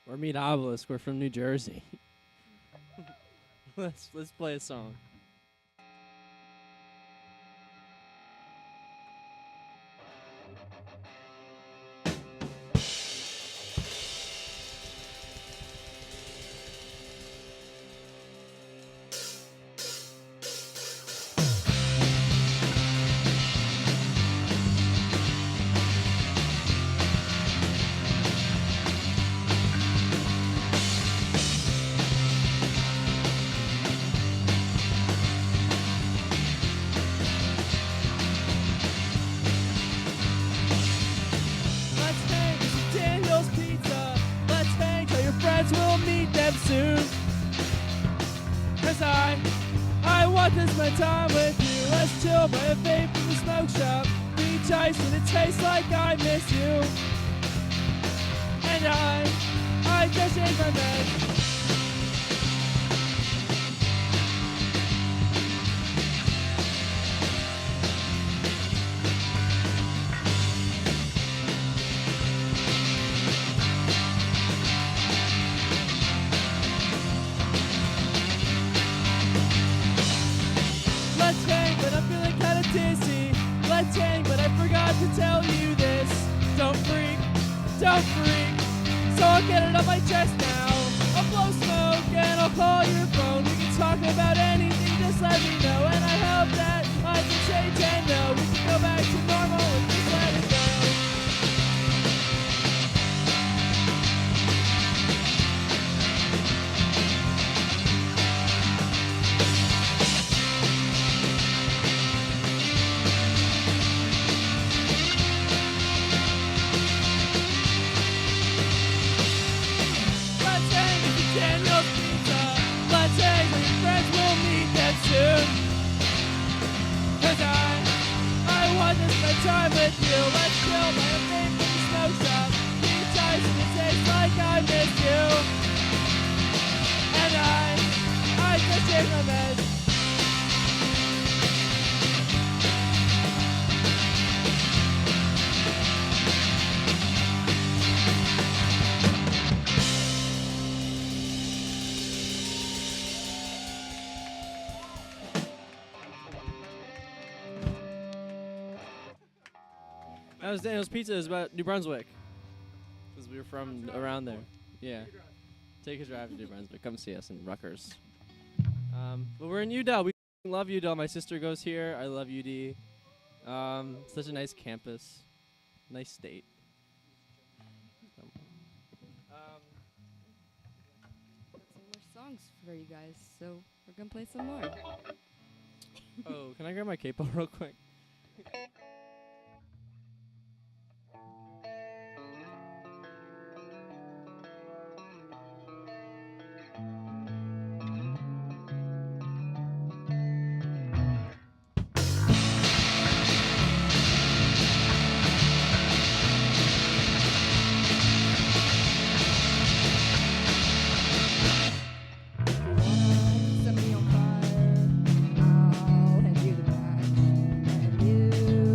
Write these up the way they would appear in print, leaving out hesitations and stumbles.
We're Meat Obelisk. We're from New Jersey. Let's play a song. We'll meet them soon. 'Cause I want to spend my time with you. Let's chill by a vape in the smoke shop. Beach ice and it tastes like I miss you. And I just changed my meds. Let's hang, but I forgot to tell you this. Don't freak, so I'll get it off my chest now. I'll blow smoke and I'll call your phone. We can talk about anything, just let me know. And I hope that I can change and know we can go back to normal and just let it go. Cause I want to spend time with you. Let's chill by a vape in the smoke shop. Beach ice and it tastes like I miss you. And I just take my meds. That was Daniel's Pizza. It was about New Brunswick. Because we were from around there. Yeah. Take a drive to New Brunswick. Come see us in Rutgers. But we're in UW. We love UW. My sister goes here. I love UD. Such a nice campus. Nice state. Got some more songs for you guys, so we're going to play some more. Oh, can I grab my capo real quick? Set me on fire, I'll hand you the match, and you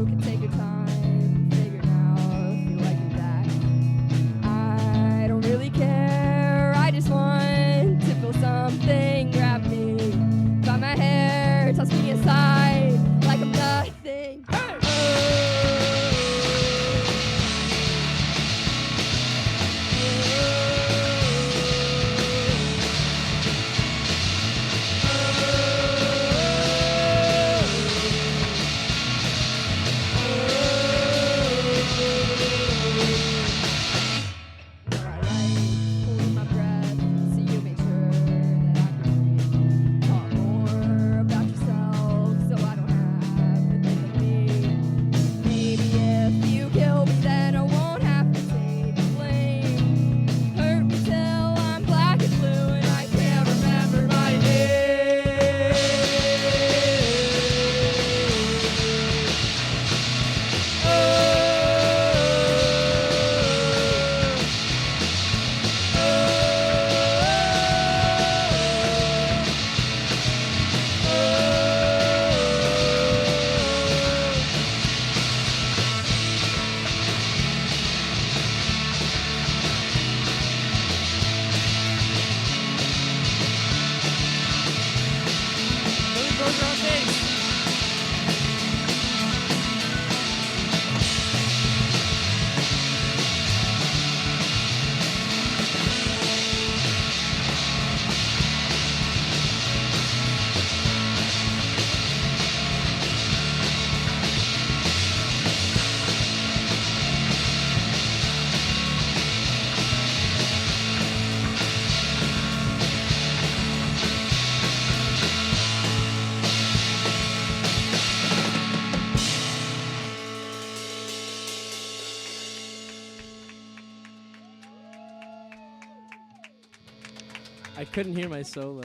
I couldn't hear my solo.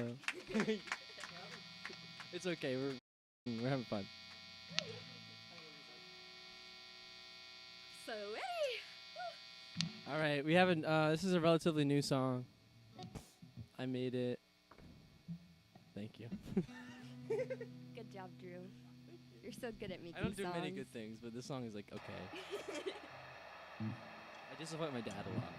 It's okay. We're having fun. So, hey! All right, we haven't. This is a relatively new song. I made it. Thank you. Good job, Drew. You're so good at making I don't do songs. many good things, but this song is like okay. I disappoint my dad a lot.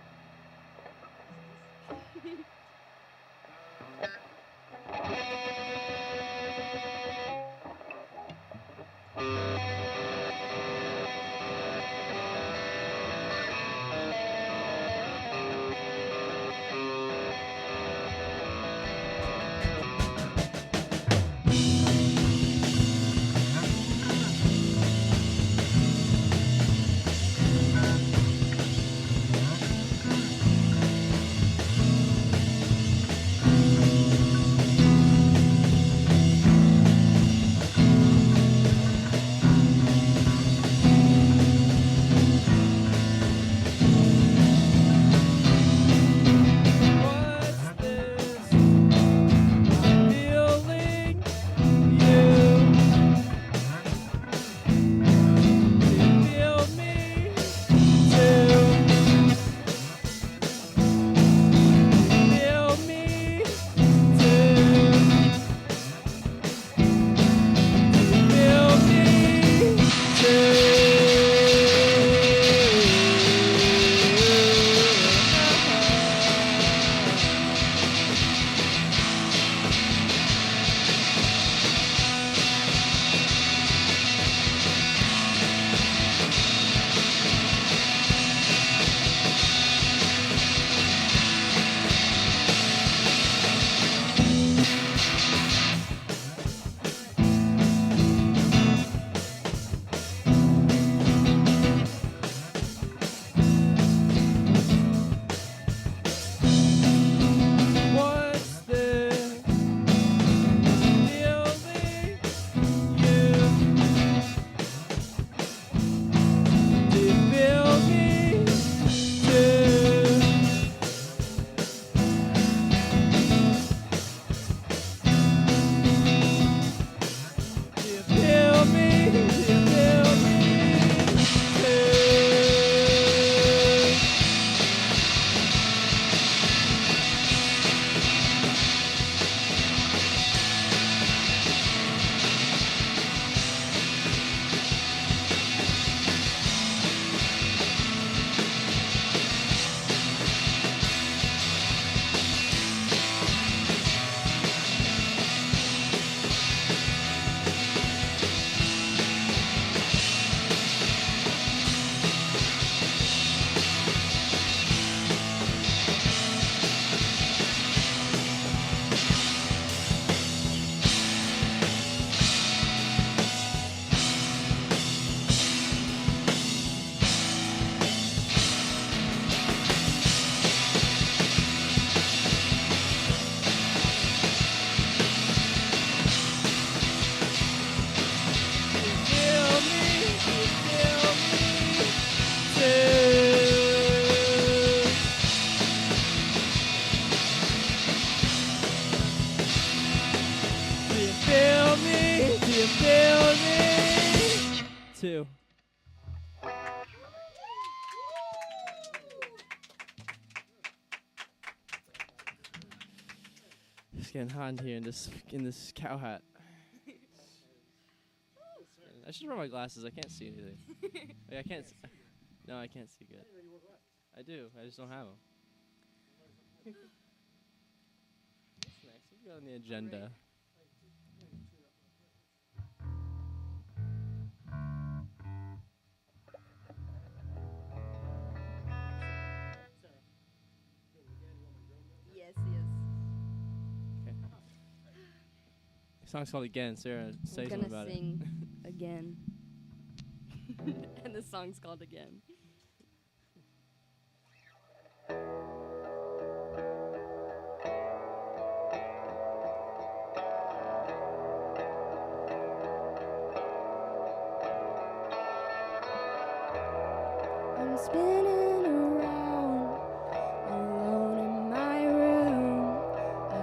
Two. It's getting hot in here in this cow hat. I should wear my glasses. I can't see anything. Like, I can't. No, I can't see good. I do. I just don't have them. What's next? What we got on the agenda? Yes, yes. Okay. The song's called Again. Sarah, say I'm something gonna about sing again. And the song's called Again. I'm spinning around, alone in my room. I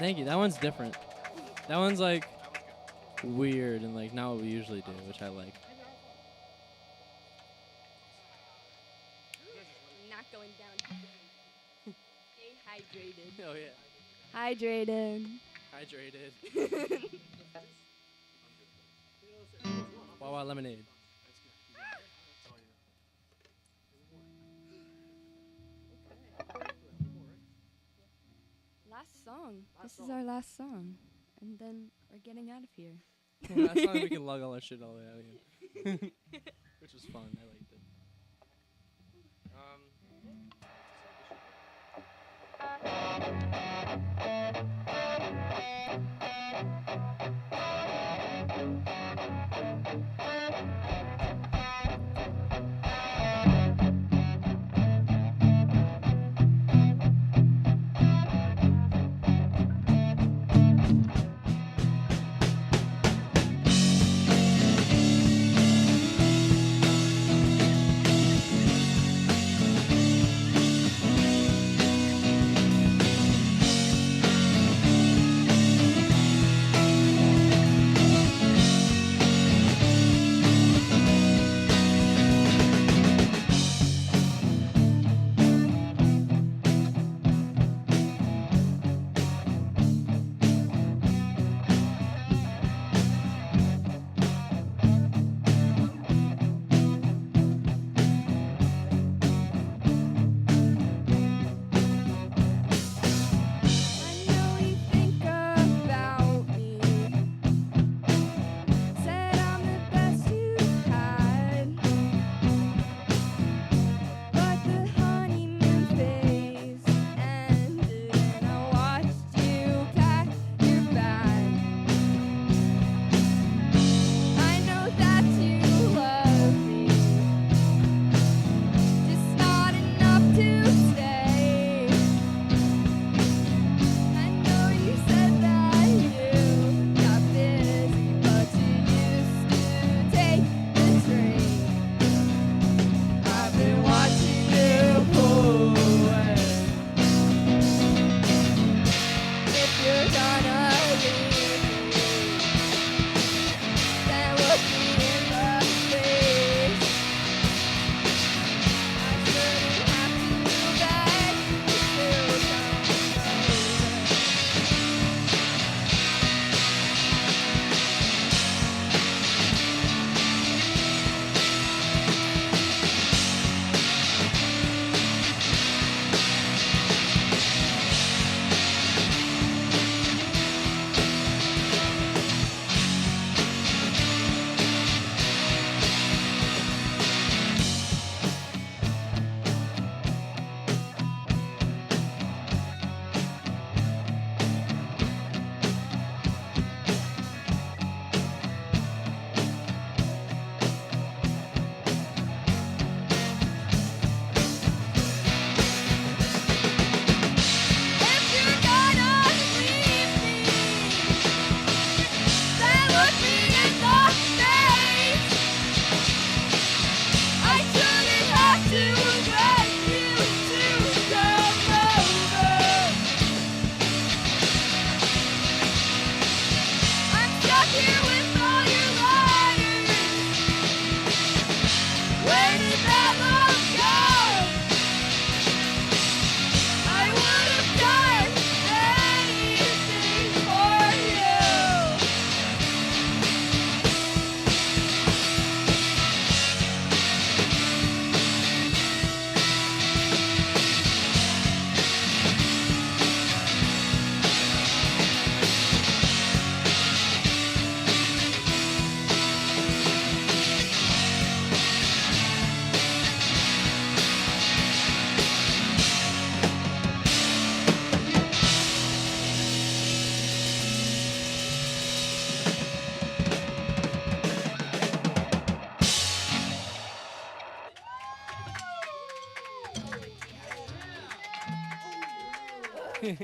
Thank you. That one's different. That one's like weird and like not what we usually do, which I like. Not going down. Stay hydrated. Oh yeah. Hydrated. Hydrated. Wawa lemonade. Last song. This is our last song. And then we're getting out of here. Last song we can lug all our shit all the way out again. Which was fun. I liked it. I'm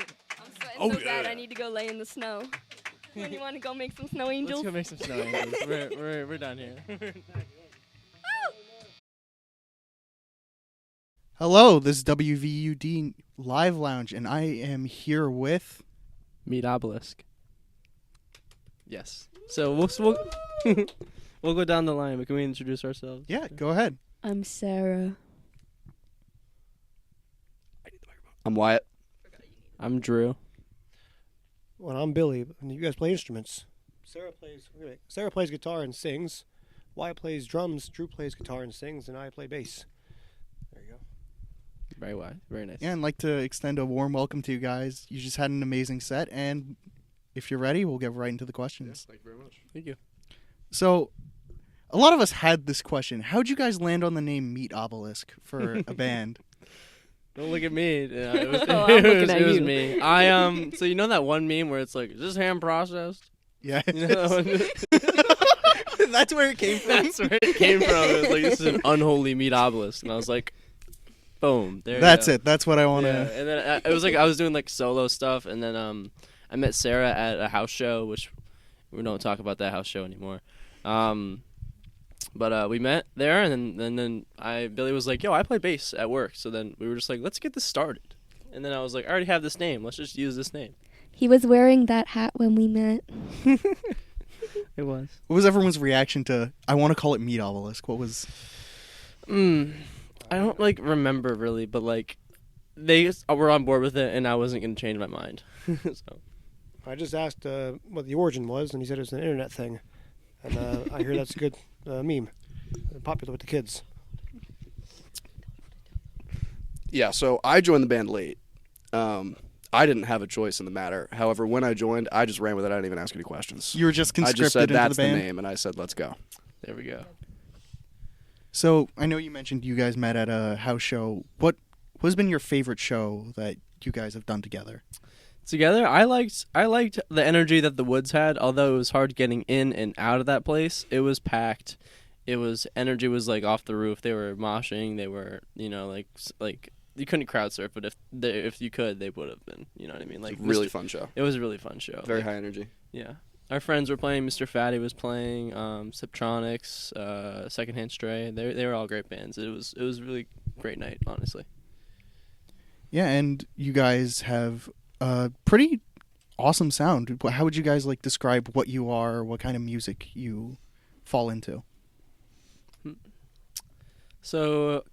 sweating so bad I need to go lay in the snow. When you want to go make some snow angels? Let's go make some snow angels. We're done here. Hello, this is WVUD Live Lounge, and I am here with... Meat Obelisk. Yes. So we'll we'll go down the line, but can we introduce ourselves? Yeah, go ahead. I'm Sarah. I'm Wyatt. I'm Drew. Well, I'm Billy, and you guys play instruments. Sarah plays guitar and sings. Wyatt plays drums. Drew plays guitar and sings, and I play bass. There you go. Very wide. Very nice. Yeah, and I'd like to extend a warm welcome to you guys. You just had an amazing set, and if you're ready, we'll get right into the questions. Thank you very much. Thank you. So, a lot of us had this question. How'd you guys land on the name Meat Obelisk for a band? Don't look at me. Yeah, it was, Oh, I'm looking at it was you. me. So you know that one meme where it's like, is this hand processed? Yeah. You know that one? That's where it came from. That's where it came from. It was like, this is an unholy Meat Obelisk. And I was like, boom. There That's you go. it. That's what I want to... Yeah. And then it was like I was doing like solo stuff. And then I met Sarah at a house show, which we don't talk about that house show anymore. But we met there, and then Billy was like, yo, I play bass at work. So then we were just like, let's get this started. And then I was like, I already have this name. Let's just use this name. He was wearing that hat when we met. It was. What was everyone's reaction to, I want to call it Meat Obelisk? What was... I don't, like, remember really, but, like, they were on board with it, and I wasn't going to change my mind. So. I just asked what the origin was, and he said it was an internet thing. And I hear that's a good meme. Popular with the kids. Yeah, so I joined the band late. I didn't have a choice in the matter. However, when I joined, I just ran with it. I didn't even ask any questions. You were just I conscripted just said, into that's the band? name, and I said, let's go. There we go. So, I know you mentioned you guys met at a house show. What has been your favorite show that you guys have done together? Together, I liked the energy that the Woods had, although it was hard getting in and out of that place. It was packed. Energy was, like, off the roof. They were moshing. They were, you know, like you couldn't crowd surf, but if you could, they would have been. You know what I mean? Like, It's a really fun show. It was a really fun show. Very high energy. Yeah. Our friends were playing. Mr. Fatty was playing. Subtronics, Secondhand Stray. They were all great bands. It was a really great night, honestly. Yeah, and you guys have a pretty awesome sound. How would you guys like describe what you are, what kind of music you fall into? So,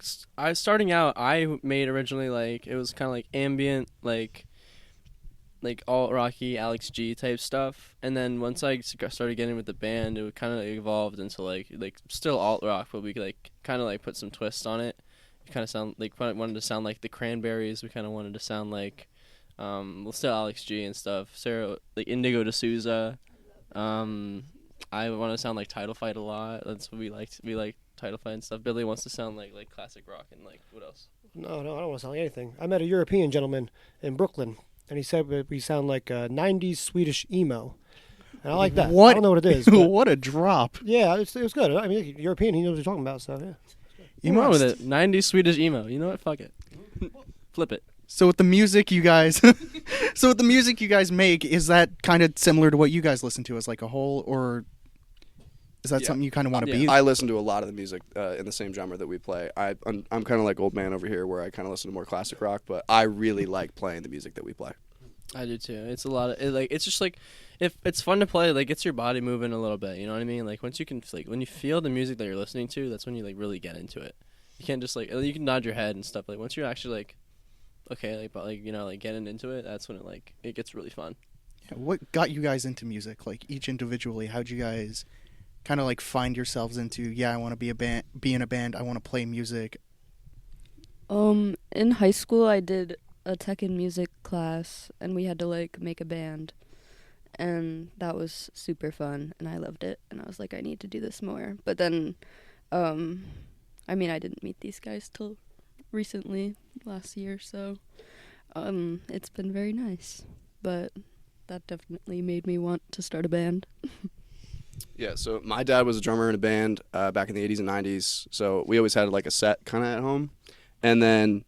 starting out, I made originally, like, it was kind of like ambient, like alt rocky Alex G type stuff. And then once I started getting with the band, it kind of evolved into like still alt rock, but we like kind of like put some twists on it. It kind of wanted to sound like the Cranberries. We kind of wanted to sound like still Alex G and stuff. Sarah, like Indigo D'Souza. I want to sound like Title Fight a lot. That's what we liked. We like Title Fight and stuff. Billy wants to sound like classic rock and like what else? No, I don't want to sound like anything. I met a European gentleman in Brooklyn, and he said that we sound like 90s Swedish emo. And I like that. What? I don't know what it is. But What a drop. yeah, it was good. I mean, European, he knows what he's talking about, so yeah. Emo wrong with it. 90s Swedish emo. You know what? Fuck it. Flip it. So with the music you guys make, is that kind of similar to what you guys listen to as like a whole, or is that something you kind of want to be? I listen to a lot of the music in the same genre that we play. I'm kind of like old man over here, where I kind of listen to more classic rock, but I really like playing the music that we play. I do too. It's a lot of it's just like if it's fun to play, like gets your body moving a little bit. You know what I mean? Like once you can when you feel the music that you're listening to, that's when you like really get into it. You can't just you can nod your head and stuff. Like once you're actually like okay, getting into it, that's when it gets really fun. Yeah, what got you guys into music? Like each individually, how'd you guys kind of like find yourselves into? Yeah, I want to be in a band. I want to play music. In high school, I did a tech and music class, and we had to make a band, and that was super fun, and I loved it, and I was like, I need to do this more. But then, I didn't meet these guys till recently, last year, so it's been very nice, but that definitely made me want to start a band. Yeah, so my dad was a drummer in a band back in the 80s and 90s, so we always had like a set kind of at home. And then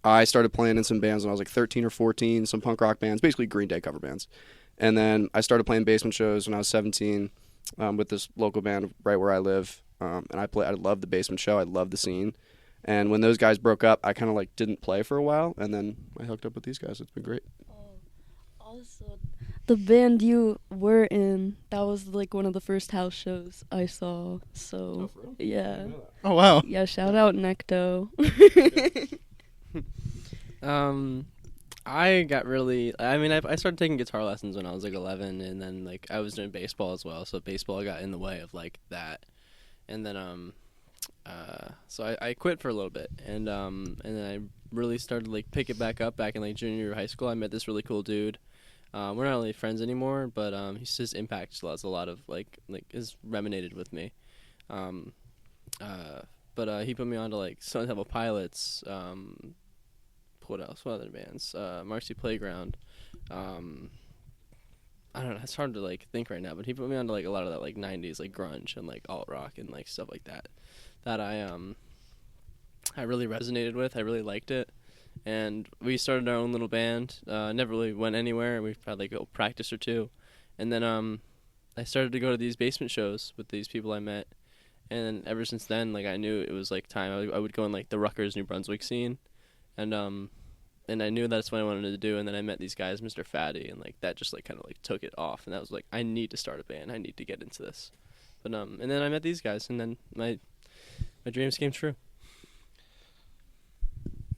I started playing in some bands when I was like 13 or 14, some punk rock bands, basically Green Day cover bands. And then I started playing basement shows when I was 17 with this local band right where I live. And I loved the basement show. I loved the scene. And when those guys broke up, I kind of didn't play for a while, and then I hooked up with these guys. It's been great. Also, the band you were in, that was like one of the first house shows I saw. So, yeah. Oh wow. Yeah, shout out Necto. I got really. I mean, I started taking guitar lessons when I was like 11, and then like I was doing baseball as well. So baseball got in the way of like that, and then so I quit for a little bit, and then I really started like pick it back up back in like junior year of high school. I met this really cool dude. We're not really friends anymore, but his impact still has a lot of like is resonated with me. But he put me on to like Stone Temple Pilots. What else? What other bands? Marcy Playground. I don't know. It's hard to like think right now, but he put me on to like a lot of that like '90s like grunge and like alt rock and like stuff like that. That I really resonated with. I really liked it, and we started our own little band. Never really went anywhere. We've had like a practice or two, and then I started to go to these basement shows with these people I met, and ever since then, like I knew it was like time. I would go in like the Rutgers, New Brunswick scene. And I knew that's what I wanted to do, and then I met these guys, Mr. Fatty, and like that just like kind of like took it off, and that was like I need to start a band, I need to get into this, but and then I met these guys, and then my dreams came true.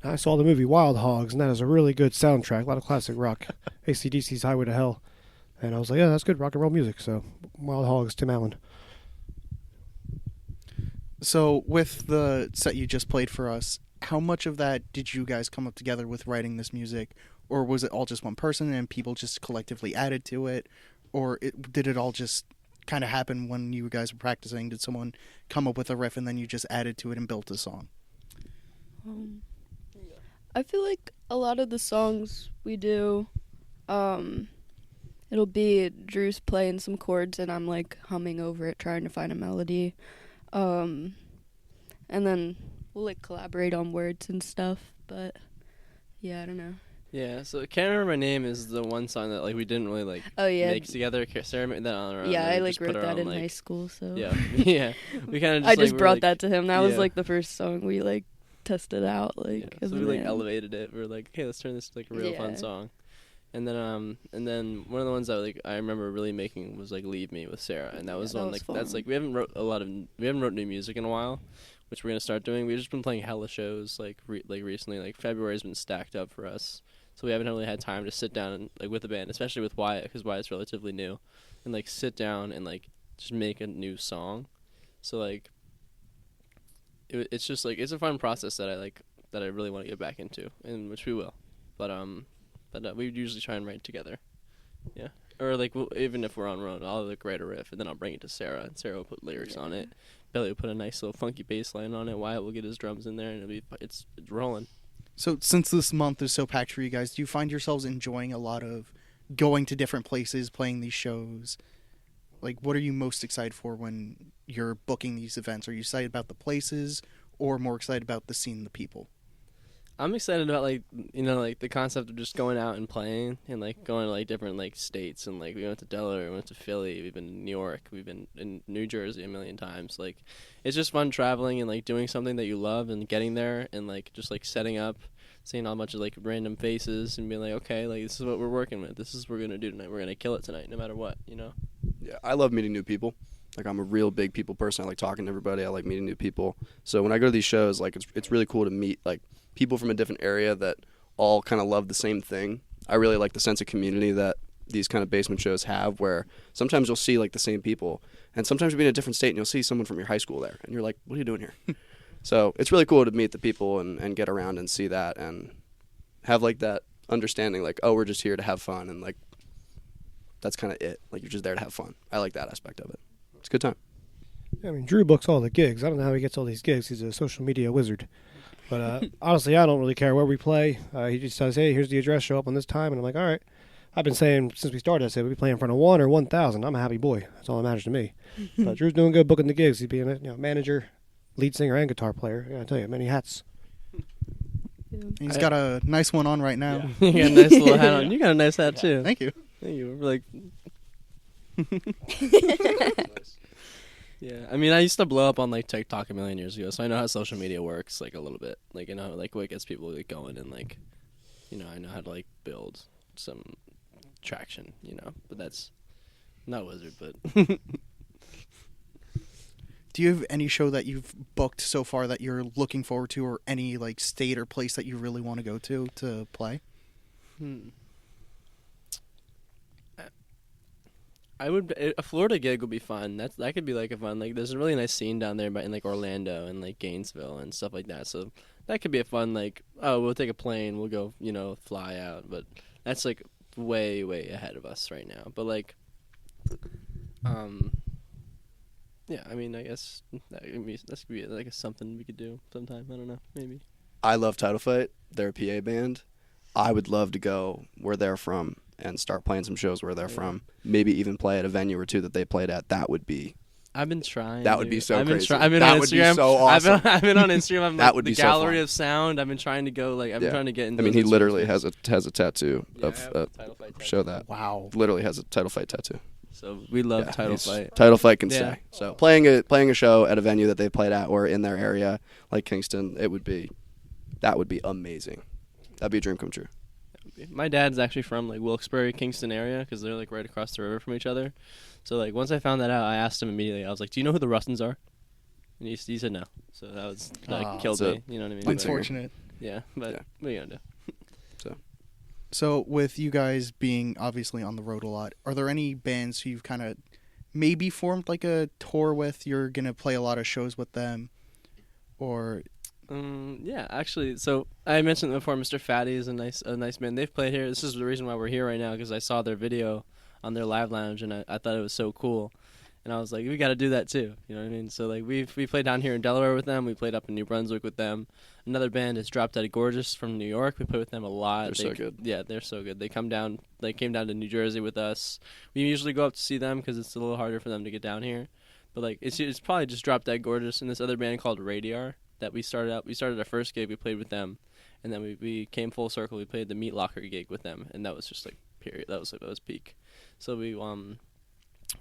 I saw the movie Wild Hogs, and that is a really good soundtrack, a lot of classic rock, AC/DC's Highway to Hell, and I was like, yeah, that's good rock and roll music. So Wild Hogs, Tim Allen. So with the set you just played for us, how much of that did you guys come up together with writing this music, or was it all just one person and people just collectively added to it, or did it all just kind of happen when you guys were practicing? Did someone come up with a riff and then you just added to it and built a song? I feel like a lot of the songs we do, it'll be Drew's playing some chords and I'm like humming over it, trying to find a melody, and then we'll like collaborate on words and stuff, but yeah, I don't know. Yeah, so Can't Remember My Name is the one song that like we didn't really like make together. Sarah made that on her own. Yeah, I like wrote that in high school, so yeah. Yeah, we kind of I just brought that to him. That was yeah. like the first song we like tested out, like so we like elevated it. We were like, hey, let's turn this to like a real fun song. And then one of the ones that like I remember really making was like Leave Me with Sarah, and that was one like fun. That's like we haven't wrote new music in a while, which we're gonna start doing. We've just been playing hella shows like recently. Like February's been stacked up for us, so we haven't really had time to sit down and like with the band, especially with Wyatt, because Wyatt's relatively new, and like sit down and like just make a new song. So like it's just like it's a fun process that I really want to get back into, and which we will, but we usually try and write together, yeah. Or like even if we're on road, I'll like write a riff and then I'll bring it to Sarah, and Sarah will put lyrics on it. Billy will put a nice little funky bass line on it. Wyatt will get his drums in there, and it's rolling. So since this month is so packed for you guys, do you find yourselves enjoying a lot of going to different places, playing these shows? Like, what are you most excited for when you're booking these events? Are you excited about the places or more excited about the scene, the people? I'm excited about like the concept of just going out and playing and like going to like different like states, and like we went to Delaware, we went to Philly, we've been in New York, we've been in New Jersey a million times. Like it's just fun traveling and like doing something that you love and getting there and like just like setting up, seeing a bunch of like random faces and being like, okay, like this is what we're working with, this is what we're gonna do tonight, we're gonna kill it tonight no matter what, you know. Yeah, I love meeting new people. Like I'm a real big people person. I like talking to everybody. I like meeting new people. So when I go to these shows, like it's really cool to meet like people from a different area that all kind of love the same thing. I really like the sense of community that these kind of basement shows have, where sometimes you'll see like the same people, and sometimes you'll be in a different state and you'll see someone from your high school there, and you're like, what are you doing here? So it's really cool to meet the people and get around and see that and have like that understanding, like, oh, we're just here to have fun, and like that's kind of it. Like you're just there to have fun. I like that aspect of it. It's a good time. I mean, Drew books all the gigs. I don't know how he gets all these gigs. He's a social media wizard. But honestly, I don't really care where we play. He just says, hey, here's the address, show up on this time. And I'm like, all right. I've been saying since we started, I said we'll be playing in front of 1 or 1,000. I'm a happy boy. That's all that matters to me. But Drew's doing good booking the gigs. He's being a manager, lead singer, and guitar player. I gotta tell you, many hats. He's got a nice one on right now. Yeah. You got a nice little hat on. You got a nice hat too. Thank you. Thank you. We're like yeah, I mean, I used to blow up on like TikTok a million years ago, so I know how social media works like a little bit. Like, you know, like what gets people like going, and like, you know, I know how to like build some traction, But that's not Wizard, but Do you have any show that you've booked so far that you're looking forward to, or any like state or place that you really want to go to play? A Florida gig would be fun. That could be like a fun, like, there's a really nice scene down there, but in like Orlando and like Gainesville and stuff like that. So that could be a fun, like, oh, we'll take a plane, we'll go, fly out. But that's like way, way ahead of us right now. But like, yeah, I mean, I guess that could be like something we could do sometime. I don't know, maybe. I love Title Fight. They're a PA band. I would love to go where they're from and start playing some shows where they're from. Maybe even play at a venue or two that they played at. That would be. I've been trying. That would be so crazy. I've been that on would Instagram. be so awesome. I've been on Instagram. I'm that like, would the be Gallery so of Sound. I've been trying to go. Like, I've been trying to get into. I mean, he those literally spaces. has a tattoo Yeah, of I have a Title Fight tattoo. show that. Wow. Literally has a Title Fight tattoo. So we love Yeah, Title Fight. Title Fight can Yeah. stay. So playing a show at a venue that they played at or in their area, like Kingston, that would be amazing. That'd be a dream come true. My dad's actually from like Wilkes-Barre, Kingston area because they're like right across the river from each other. So like once I found that out, I asked him immediately. I was like, "Do you know who the Rustins are?" And he said no. So that was killed me. You know what I mean? But, Unfortunate. yeah, but Yeah. what are you gonna do? So with you guys being obviously on the road a lot, are there any bands who you've kind of maybe formed like a tour with? You're gonna play a lot of shows with them, or Yeah, actually, so I mentioned before, Mr. Fatty is a nice band. They've played here. This is the reason why we're here right now, because I saw their video on their live lounge, and I thought it was so cool. And I was like, we got to do that too. You know what I mean? So like we played down here in Delaware with them. We played up in New Brunswick with them. Another band is Drop Dead Gorgeous from New York. We played with them a lot. They're so good. Yeah, they're so good. They came down to New Jersey with us. We usually go up to see them because it's a little harder for them to get down here. But like it's probably just Drop Dead Gorgeous and this other band called Radiar that we started out. We started our first gig. We played with them, and then we came full circle. We played the Meat Locker gig with them, and that was just like period. That was peak. So we're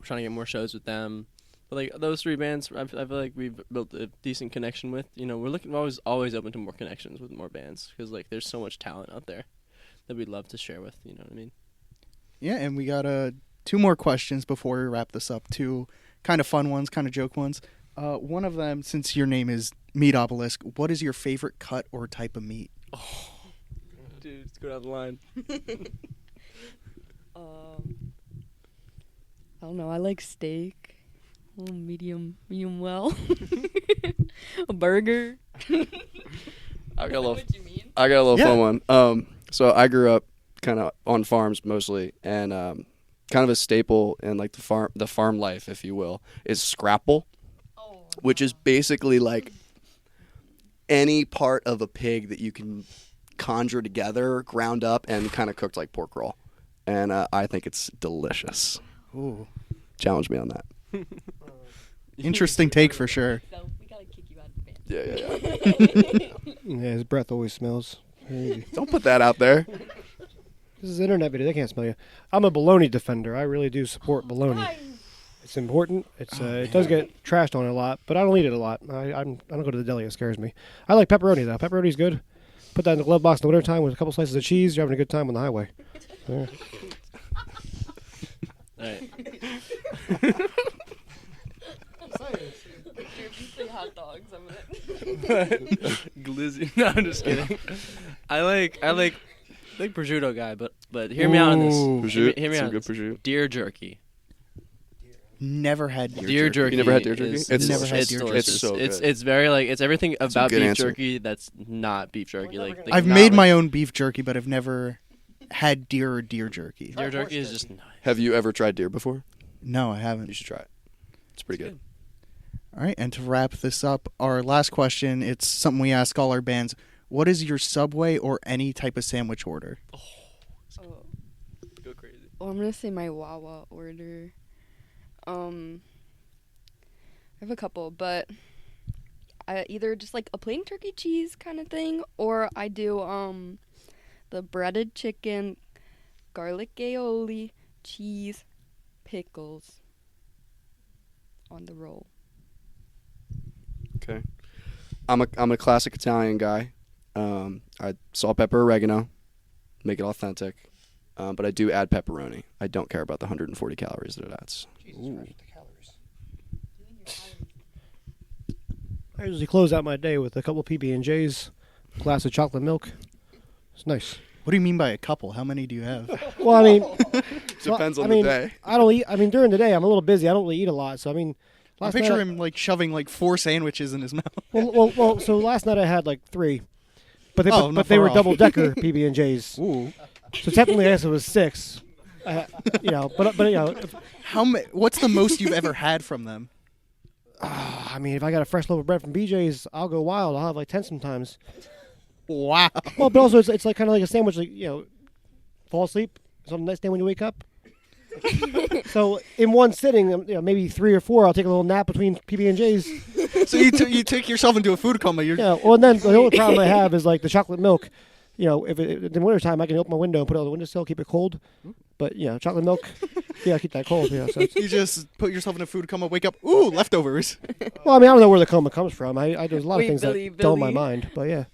trying to get more shows with them. But like those three bands, I feel like we've built a decent connection with. You know, we're always open to more connections with more bands because like there's so much talent out there that we'd love to share with. You know what I mean? yeah. And we got two more questions before we wrap this up. Two kind of fun ones, kind of joke ones. One of them, since your name is Meat Obelisk, what is your favorite cut or type of meat? Oh, dude, let's go down the line. I don't know. I like steak. Medium well. A burger. I got a little. What you mean? I got a little Yeah. fun one. So I grew up kind of on farms mostly, and kind of a staple in like the farm life, if you will, is scrapple, which is basically like any part of a pig that you can conjure together, ground up, and kind of cooked like pork roll. And I think it's delicious. Ooh, Challenge me on that. interesting take for sure. So we gotta kick you out of the band. Yeah. Yeah, his breath always smells. Crazy. Don't put that out there. This is internet video. They can't smell you. I'm a bologna defender. I really do support bologna. It's important. It does get trashed on a lot, but I don't eat it a lot. I don't go to the deli. It scares me. I like pepperoni though. Pepperoni's good. Put that in the glove box in the wintertime with a couple slices of cheese. You're having a good time on the highway. Yeah. All right. hot dogs. Glizzy. No, I'm just kidding. I like prosciutto guy, but hear me out on this. Ooh. Prosciutto. Hear me Some out. good prosciutto. Deer jerky. Never had Deer jerky. You never had deer jerky? Is, It's never had it's deer jerky. delicious. It's so good. It's very like it's everything a about good beef answer. jerky that's not beef jerky. Like I've not made like- my own beef jerky, but I've never had deer or deer jerky. deer jerky is just nice. Have you ever tried deer before? No, I You haven't. should try it. It's pretty good. All right, and to wrap this up, our last question, it's something we ask all our bands. What is your Subway or any type of sandwich order? Go crazy. Oh, I'm gonna say my Wawa order. I have a couple, but I either just like a plain turkey cheese kind of thing, or I do the breaded chicken, garlic aioli, cheese, pickles on the roll. Okay. I'm a classic Italian guy. I salt, pepper, oregano, make it authentic, but I do add pepperoni. I don't care about the 140 calories that it adds. I usually close out my day with a couple PB&Js, a glass of chocolate milk. It's nice. What do you mean by a couple? How many do you have? Well, I mean, Depends on the day. I don't eat. I mean, during the day, I'm a little busy. I don't really eat a lot. So I mean, I last picture night him like shoving like 4 sandwiches in his mouth. Well. So last night I had like 3, but they, Oh, but not they far were off. double-decker PB&Js. Ooh. So technically, I guess it was 6. But What's the most you've ever had from them? I mean, if I got a fresh loaf of bread from BJ's, I'll go wild. I'll have like 10 sometimes. Wow. Well, but also it's like kind of like a sandwich. Like fall asleep. So the next day when you wake up. So in one sitting, maybe 3 or 4, I'll take a little nap between PB&Js. So you take yourself into a food coma. Well, and then the only problem I have is like the chocolate milk. If in the wintertime, I can open my window and put it on the windowsill, keep it cold. But chocolate milk, keep that cold. So You just put yourself in a food coma, wake up, ooh, leftovers. well, I mean, I don't know where the coma comes from. There's a lot Wait, of things Billy, that dull my Billy. mind. But yeah.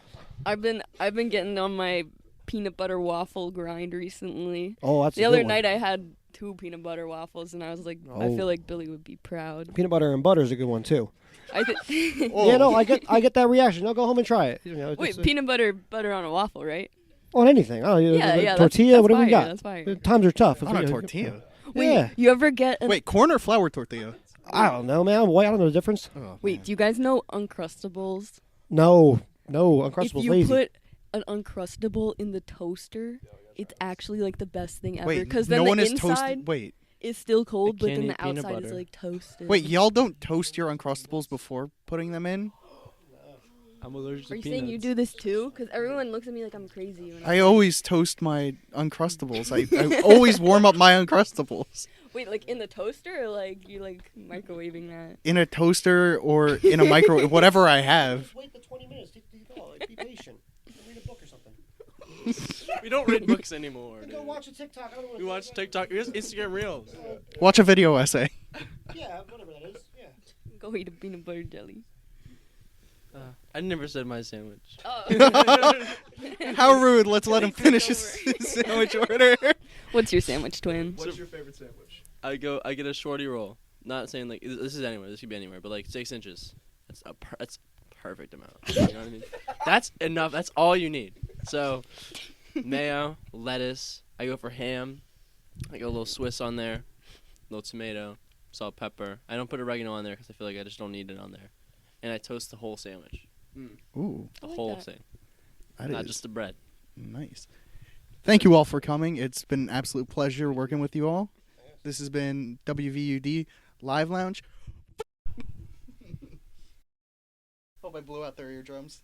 I've been getting on my peanut butter waffle grind recently. Oh, that's The a other good one. night I had 2 peanut butter waffles, and I was like, I Oh. feel like Billy would be proud. Peanut butter and butter is a good one too. I th- Oh. Yeah, no, I get that reaation. I'll go home and try it. Wait, peanut butter on a waffle, right? on anything. Oh, Yeah, tortilla, that's whatever fire, you got. That's fire. Times are tough. On a tortilla. Wait, Yeah. you ever get an Wait, corn or flour tortilla? I don't know, man. I'm white. I don't know the difference. Oh, Wait, man. do you guys know Uncrustables? No, If Uncrustables you lazy. put an Uncrustable in the toaster, it's actually like the best thing ever. Wait, Because then no the one is inside toasted. Wait, is still cold, but can't then eat the peanut outside is butter. like toasted. wait, y'all don't toast your Uncrustables before putting them in? I'm allergic to Are you peanuts. saying you do this too? Because everyone looks at me like I'm crazy. When I always toast my Uncrustables. I always warm up my Uncrustables Wait, like in the toaster, or like you like microwaving that? in a toaster or in a microwave, whatever I have. Wait the 20 minutes. Be patient. Read a book or something. We don't read books anymore. Go Dude. watch a TikTok. I don't We watch TikTok. Here's Instagram Reels. Watch a video essay. Yeah, whatever that is. Yeah. Go eat a peanut butter jelly. I never said my sandwich. Oh. How rude. Let's let him Take finish his over. sandwich order. What's your sandwich, twin? What's your favorite sandwich? I get a shorty roll. Not saying like this is anywhere. This could be anywhere, but like 6 inches. That's perfect amount. You know what I mean? That's enough. That's all you need. So, mayo, lettuce. I go for ham. I go a little Swiss on there, a little tomato, salt, pepper. I don't put oregano on there because I feel like I just don't need it on there. And I toast the whole sandwich, Ooh, the I like whole that. thing, that not is just the bread. nice. Thank you all for coming. It's been an absolute pleasure working with you all. This has been WVUD Live Lounge. Hope I blew out their eardrums.